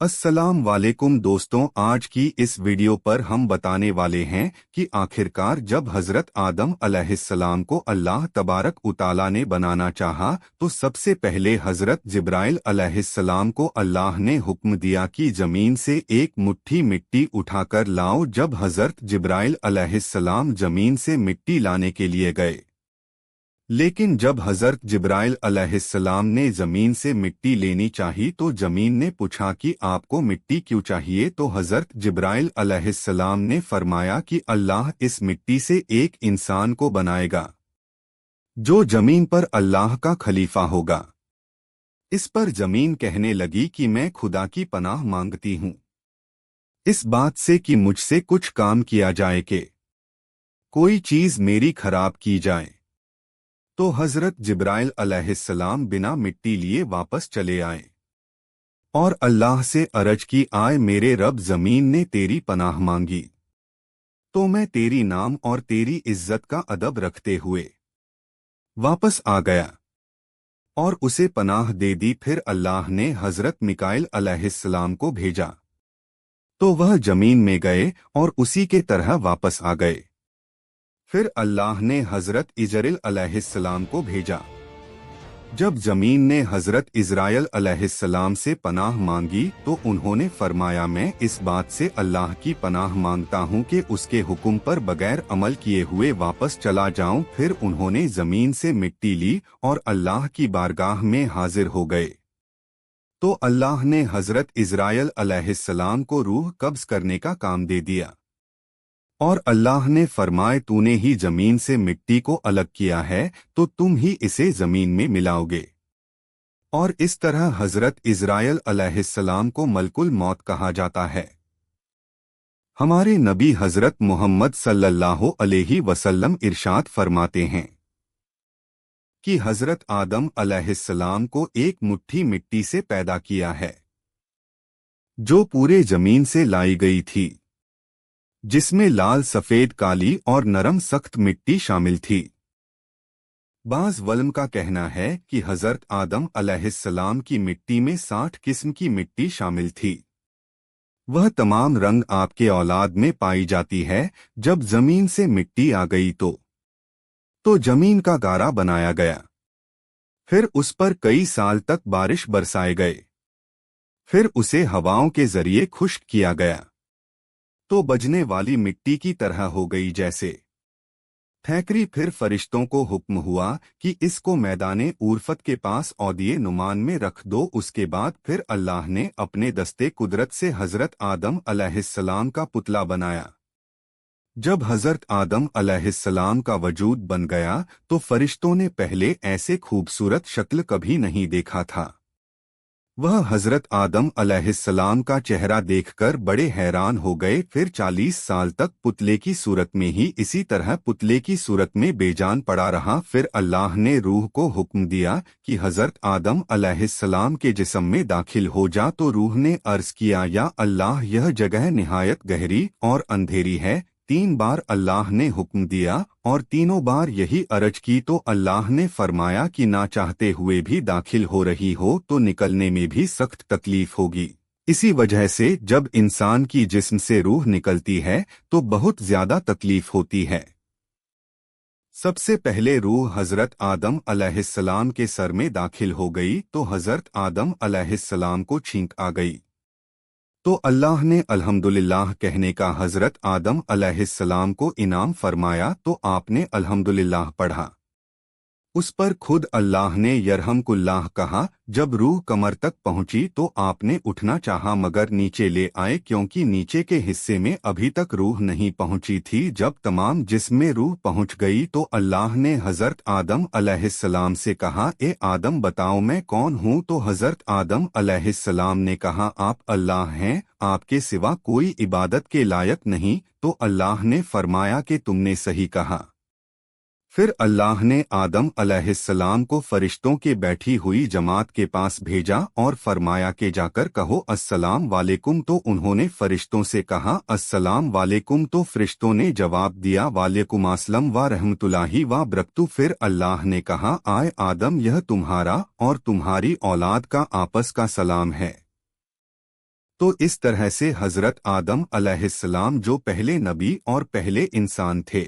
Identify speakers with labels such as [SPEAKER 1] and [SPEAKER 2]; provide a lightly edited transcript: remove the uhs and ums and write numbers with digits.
[SPEAKER 1] अस्सलाम वालेकुम दोस्तों, आज की इस वीडियो पर हम बताने वाले हैं कि आखिरकार जब हजरत आदम अलैहिस्सलाम को अल्लाह तबारक उताला ने बनाना चाहा तो सबसे पहले हजरत जिब्राइल अलैहिस्सलाम को अल्लाह ने हुक्म दिया कि जमीन से एक मुट्ठी मिट्टी उठाकर लाओ। जब हजरत जिब्राइल अलैहिस्सलाम जमीन से मिट्टी लाने के लिए गए, लेकिन जब हजरत जिब्राइल अलैहिस्सलाम ने जमीन से मिट्टी लेनी चाही तो जमीन ने पूछा कि आपको मिट्टी क्यों चाहिए। तो हजरत जिब्राइल अलैहिस्सलाम ने फरमाया कि अल्लाह इस मिट्टी से एक इंसान को बनाएगा जो जमीन पर अल्लाह का खलीफा होगा। इस पर जमीन कहने लगी कि मैं खुदा की पनाह मांगती हूँ इस बात से कि मुझसे कुछ काम किया जाए कि कोई चीज मेरी खराब की जाए। तो हजरत जिब्राइल अलैहिस्सलाम बिना मिट्टी लिए वापस चले आए और अल्लाह से अर्ज की, आए मेरे रब, जमीन ने तेरी पनाह मांगी तो मैं तेरी नाम और तेरी इज्जत का अदब रखते हुए वापस आ गया और उसे पनाह दे दी। फिर अल्लाह ने हजरत मिकाइल अलैहिस्सलाम को भेजा तो वह जमीन में गए और उसी के तरह वापस आ गए। फिर अल्लाह ने हजरत इजराइल अलैहिस्सलाम को भेजा। जब जमीन ने हजरत इजराइल अलैहिस्सलाम से पनाह मांगी तो उन्होंने फरमाया, मैं इस बात से अल्लाह की पनाह मांगता हूँ कि उसके हुक्म पर बगैर अमल किए हुए वापस चला जाऊं। फिर उन्होंने जमीन से मिट्टी ली और अल्लाह की बारगाह में हाजिर हो गए तो अल्लाह ने हजरत इजराइल अलैहिस्सलाम को रूह कब्ज करने का काम दे दिया और अल्लाह ने फरमाए, तूने ही जमीन से मिट्टी को अलग किया है तो तुम ही इसे जमीन में मिलाओगे। और इस तरह हजरत इजराइल अलैहिस्सलाम को मलकुल मौत कहा जाता है। हमारे नबी हजरत मोहम्मद सल्लल्लाहु अलैहि वसल्लम इरशाद फरमाते हैं कि हजरत आदम अलैहिस्सलाम को एक मुट्ठी मिट्टी से पैदा किया है जो पूरे जमीन से लाई गई थी, जिसमें लाल, सफेद, काली और नरम सख्त मिट्टी शामिल थी। बाज़ वल्म का कहना है कि हजरत आदम अलैहिस्सलाम की मिट्टी में 60 किस्म की मिट्टी शामिल थी। वह तमाम रंग आपके औलाद में पाई जाती है। जब जमीन से मिट्टी आ गई तो जमीन का गारा बनाया गया। फिर उस पर कई साल तक बारिश बरसाए गए। फिर उसे हवाओं के जरिए खुश्क किया गया तो बजने वाली मिट्टी की तरह हो गई जैसे ठेकरी। फिर फरिश्तों को हुक्म हुआ कि इसको मैदाने उर्फत के पास औदिए नुमान में रख दो। उसके बाद फिर अल्लाह ने अपने दस्ते कुदरत से हजरत आदम अलैहिस्सलाम का पुतला बनाया। जब हजरत आदम अलैहिस्सलाम का वजूद बन गया तो फरिश्तों ने पहले ऐसे खूबसूरत शक्ल कभी नहीं देखा था। वह हजरत आदम अलैहिस्सलाम का चेहरा देखकर बड़े हैरान हो गए। फिर 40 साल तक पुतले की सूरत में ही इसी तरह पुतले की सूरत में बेजान पड़ा रहा। फिर अल्लाह ने रूह को हुक्म दिया कि हजरत आदम अलैहिस्सलाम के जिस्म में दाखिल हो जा। तो रूह ने अर्ज किया, या अल्लाह, यह जगह निहायत गहरी और अंधेरी है। 3 बार अल्लाह ने हुक्म दिया और तीनों बार यही अर्ज की तो अल्लाह ने फरमाया कि ना चाहते हुए भी दाखिल हो रही हो तो निकलने में भी सख्त तकलीफ होगी। इसी वजह से जब इंसान की जिस्म से रूह निकलती है तो बहुत ज्यादा तकलीफ होती है। सबसे पहले रूह हजरत आदम अलैहिस्सलाम के सर में दाखिल हो गई तो हजरत आदम अलैहिस्सलाम को छींक आ गई तो अल्लाह ने अल्हम्दुलिल्लाह कहने का हजरत आदम अलैहिस्सलाम को इनाम फरमाया तो आपने अल्हम्दुलिल्लाह पढ़ा। उस पर खुद अल्लाह ने यरहमकुल्लाह कहा। जब रूह कमर तक पहुंची तो आपने उठना चाहा मगर नीचे ले आए क्योंकि नीचे के हिस्से में अभी तक रूह नहीं पहुंची थी। जब तमाम जिस्म में रूह पहुंच गई तो अल्लाह ने हजरत आदम अलैहिस्सलाम से कहा, ए आदम, बताओ मैं कौन हूं। तो हजरत आदम अलैहिस्सलाम ने कहा, आप अल्लाह हैं, आपके सिवा कोई इबादत के लायक नहीं। तो अल्लाह ने फरमाया कि तुमने सही कहा। फिर अल्लाह ने आदम अलैहिस्सलाम को फरिश्तों के बैठी हुई जमात के पास भेजा और फरमाया कि जाकर कहो अस्सलाम वालेकुम। तो उन्होंने फरिश्तों से कहा अस्सलाम वालेकुम। तो फरिश्तों ने जवाब दिया वालेकुम अस्सलाम व रहमतुल्लाहि व बरकतुहू। फिर अल्लाह ने कहा, आए आदम, यह तुम्हारा और तुम्हारी औलाद का आपस का सलाम है। تو اس طرح سے حضرت آدم علیہ السلام جو پہلے نبی اور پہلے انسان تھے